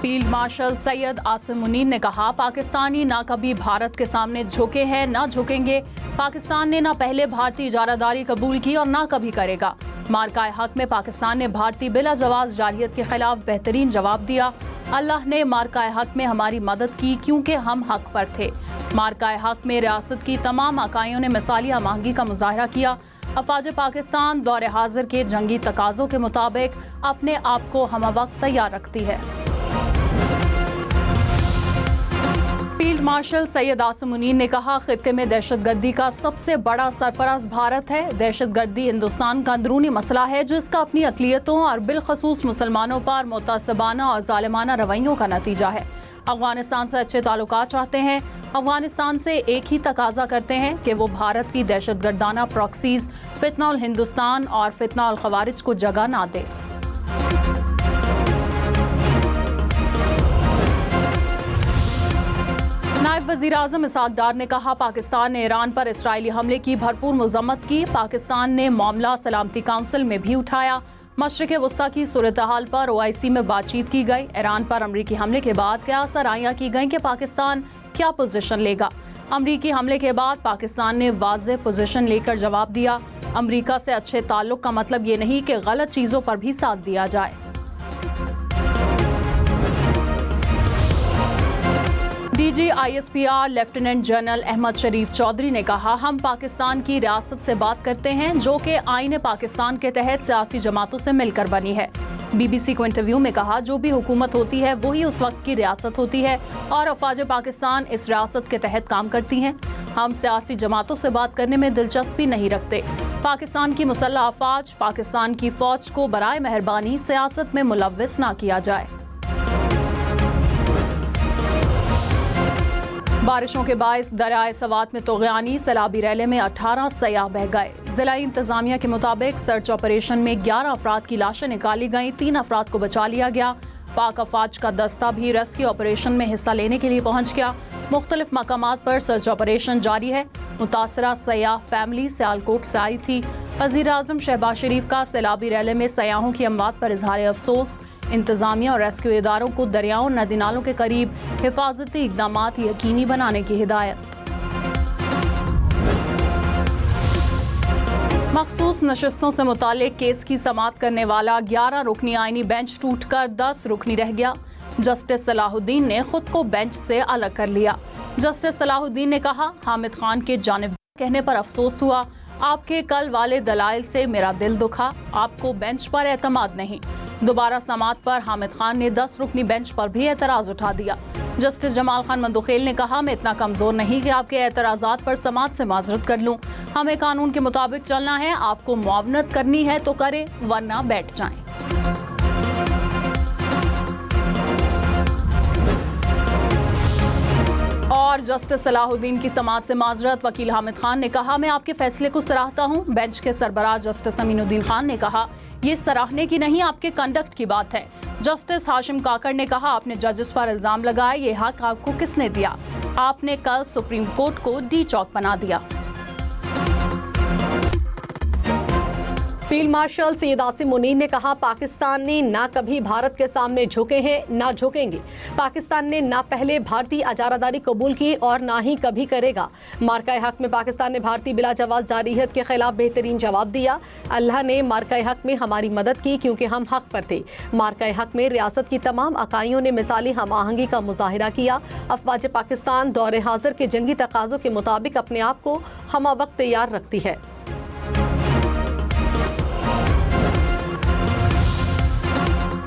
Field marshal Syed Asim Munir ने कहा, पाकिस्तानी ना कभी भारत के सामने झुके हैं ना झुकेंगे। पाकिस्तान ने ना पहले भारतीय इजारादारी कबूल की और ना कभी करेगा। मार्काए हक में पाकिस्तान ने भारतीय बिला जवाज जारियत के खिलाफ बेहतरीन जवाब दिया। अल्लाह ने मार्काए हक में हमारी मदद की क्योंकि हम हक पर थे। मार्काए हक में रियासत की तमाम अकाइयों ने मिसाली आमांगी का मुजाहरा किया। अफवाज पाकिस्तान दौरे हाजिर के जंगी तकाज़ों के मुताबिक अपने आप को हमवक्त तैयार रखती है। फील्ड मार्शल सैयद आसिम मुनीर ने कहा, खित्ते में दहशतगर्दी का सबसे बड़ा सरपरस्त भारत है। दहशतगर्दी हिंदुस्तान का अंदरूनी मसला है जो इसका अपनी अक़लियतों और बिलखसूस मुसलमानों पर मुतअस्सिबाना और ज़ालिमाना रवैयों का नतीजा है। अफगानिस्तान से अच्छे ताल्लुकात चाहते हैं। अफगानिस्तान से एक ही तकाजा करते हैं कि वो भारत की दहशतगर्दाना प्रॉक्सीज फितना उल हिंदुस्तान और फितना उल खवारिज को जगह ना दे। नायब वज़ीर आज़म इसहाक डार ने कहा, पाकिस्तान ने ईरान पर इसराइली हमले की भरपूर मज़म्मत की। पाकिस्तान ने मामला सलामती काउंसिल में भी उठाया। मशरिक़ वस्ता की सूरत हाल पर OIC में बातचीत की गई। ईरान पर अमरीकी हमले के बाद क्या सराहियां की गई कि पाकिस्तान क्या पोजीशन लेगा। अमरीकी हमले के बाद पाकिस्तान ने वाज़ेह पोजीशन लेकर जवाब दिया। अमरीका से अच्छे ताल्लुक़ का मतलब ये नहीं कि गलत चीज़ों पर भी साथ दिया जाए। DG ISPR lieutenant general Ahmed Sharif Chaudhry ने कहा, हम पाकिस्तान की रियासत से बात करते हैं जो कि आईन पाकिस्तान के तहत सियासी जमातों से मिलकर बनी है। BBC को इंटरव्यू में कहा, जो भी हुकूमत होती है वही उस वक्त की रियासत होती है और अफवाज पाकिस्तान इस रियासत के तहत काम करती हैं। हम सियासी जमातों से बात करने में दिलचस्पी नहीं रखते। पाकिस्तान की मुसल्लह अफवाज, पाकिस्तान की फौज को बराए मेहरबानी सियासत में मुलव्विस ना किया जाए। बारिशों के बायस दरियाए सवात में तोग़यानी, सैलाबी रैले में 18 सयाह बह गए। जिला इंतजामिया के मुताबिक सर्च ऑपरेशन में 11 अफराद की लाशें निकाली गईं, 3 अफराद को बचा लिया गया। पाक अफवाज का दस्ता भी रेस्क्यू ऑपरेशन में हिस्सा लेने के लिए पहुंच गया। मुख्तलिफ मकामात पर सर्च ऑपरेशन जारी है। मुतासरा सयाह फैमिली सियालकोट से आई थी। वज़ीर आज़म शहबाज शरीफ का सैलाबी रैले में सयाहों की अमवात पर इजहार अफसोस। इंतजामिया और रेस्क्यू इदारों को दरियाओं नदी नालों के करीब हिफाजती इक़दामात यकीनी बनाने की हिदायत। मखसूस नशिस्तों से मुतालिक केस की समाअत करने वाला 11 रुकनी आइनी बेंच टूटकर 10 रुकनी रह गया। जस्टिस सलाहुद्दीन ने खुद को बेंच से अलग कर लिया। जस्टिस सलाहुद्दीन ने कहा, हामिद खान के जानिब कहने पर अफसोस हुआ। आपके कल वाले दलाइल से मेरा दिल दुखा। आपको बेंच पर एतमाद नहीं। दोबारा समाअत पर हामिद खान ने 10 रुकनी बेंच पर भी एतराज़ उठा दिया। जस्टिस जमाल खान मंदुखेल ने कहा, मैं इतना कमज़ोर नहीं कि आपके एतराज़ात पर समाअत से माजरत कर लूँ। हमें कानून के मुताबिक चलना है। आपको मुआवनत करनी है तो करें, वरना बैठ जाएं। और जस्टिस सलाहुद्दीन की समाअत से माजरत, वकील हामिद खान ने कहा, मैं आपके फैसले को सराहता हूँ। बेंच के सरबराह जस्टिस अमीनुद्दीन खान ने कहा, ये सराहने की नहीं आपके कंडक्ट की बात है। जस्टिस हाशिम काकड़ ने कहा, आपने जजेस पर इल्जाम लगाया, ये हक आपको किसने दिया? आपने कल सुप्रीम कोर्ट को डी चौक बना दिया। फील्ड मार्शल सैयद आसिम मुनीर ने कहा, पाकिस्तान ने ना कभी भारत के सामने झुके हैं ना झुकेंगे। पाकिस्तान ने ना पहले भारतीय इजारादारी कबूल की और ना ही कभी करेगा। मार्काए हक में पाकिस्तान ने भारतीय बिला जवाज जारियत के खिलाफ बेहतरीन जवाब दिया। अल्लाह ने मार्काए हक में हमारी मदद की क्योंकि हम हक पर थे। मार्काए हक में रियासत की तमाम अकाइयों ने मिसाली हम आहंगी का मुजाहरा किया। अफवाज पाकिस्तान दौरे हाजिर के जंगी तकाज़ों के मुताबिक अपने आप को हमवक्त तैयार रखती है।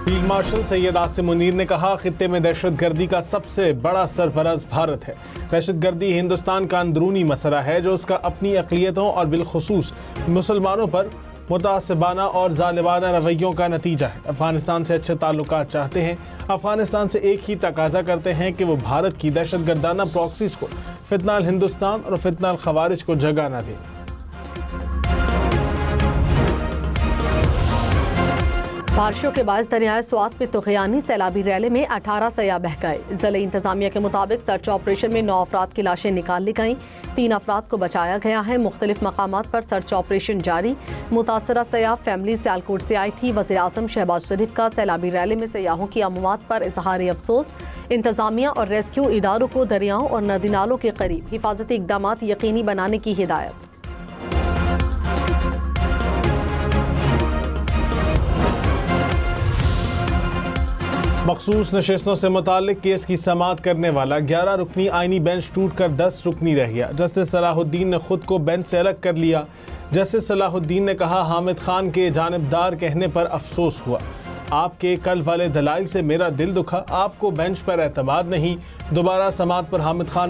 फील्ड मार्शल सैयद आसिम मुनीर ने कहा, खित्ते में दहशतगर्दी का सबसे बड़ा सरपरस्त भारत है। दहशतगर्दी हिंदुस्तान का अंदरूनी मसला है जो उसका अपनी अक़लियतों और बिलखसूस मुसलमानों पर मुतअस्सिबाना और ज़ालिमाना रवैयों का नतीजा है। अफगानिस्तान से अच्छे ताल्लुकात चाहते हैं। अफगानिस्तान से एक ही तकाजा करते हैं कि वो भारत की दहशतगर्दाना प्रॉक्सीज को फितना उल हिंदुस्तान और फितना उल खवारिज को जगह न दें। बारिशों के बायस दरियाए स्वात में तुगयानी सैलाबी रैली में 18 सयाह बह गए। ज़िले इंतजामिया के मुताबिक सर्च ऑपरेशन में 9 अफराद की लाशें निकाल ली गईं, 3 अफराद को बचाया गया है। मुख्तलिफ मकामात पर सर्च ऑपरेशन जारी। मुतासरा सयाह फैमिली सियालकोट से आई थी। वज़ीर आज़म शहबाज शरीफ का सैलाबी रैली में सयाहों की अमवात पर इजहार अफसोस। इंतजामिया और रेस्क्यू इदारों को दरियाओं और नदी नालों के करीब हिफाजती इकदाम यकीनी बनाने की हिदायत। मखसूस नशिस्तों से मुतालिक केस की समाअत करने वाला 11 रुकनी आईनी बेंच टूटकर 10 रुकनी रह गया। जस्टिस सलाहुद्दीन ने खुद को बेंच से अलग कर लिया। जस्टिस सलाहुद्दीन ने कहा, हामिद खान के जानिबदार कहने पर अफसोस हुआ। आपके कल वाले दलाइल से मेरा दिल दुखा। आपको बेंच पर एतमाद नहीं। दोबारा समाअत पर हामिद खान